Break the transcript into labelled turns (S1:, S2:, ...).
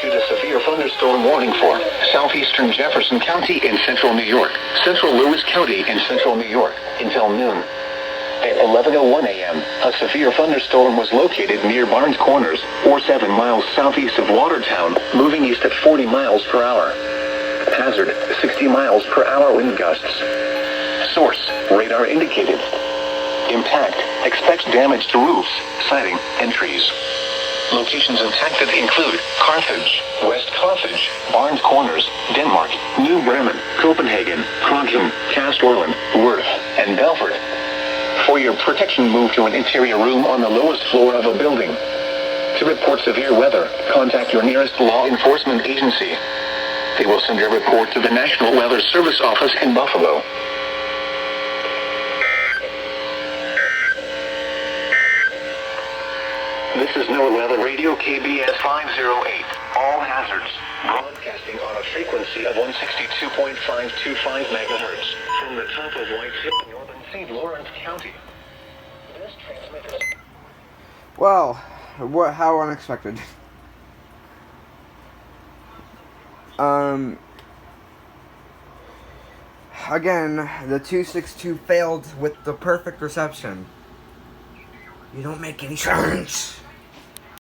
S1: issued a severe thunderstorm warning for southeastern Jefferson County in central New York, central Lewis County in central New York, until noon. At 11:01 a.m., a severe thunderstorm was located near Barnes Corners, or 7 miles southeast of Watertown, moving east at 40 miles per hour. Hazard, 60 miles per hour wind gusts. Source, radar indicated. Impact, expects damage to roofs, siding, and trees. Locations impacted include Carthage, West Carthage, Barnes Corners, Denmark, New Bremen, Copenhagen, Trondheim, Castellan, Worth, and Belfort. For your protection, move to an interior room on the lowest floor of a building. To report severe weather, contact your nearest law enforcement agency. They will send your report to the National Weather Service office in Buffalo. This is NOAA Weather Radio KBS508. All hazards. Broadcasting on a frequency of 162.525 megahertz from the top of White Hill, northern St. Lawrence County. This transmitter.
S2: Well, how unexpected. Again, the 262 failed with the perfect reception. You don't make any sense.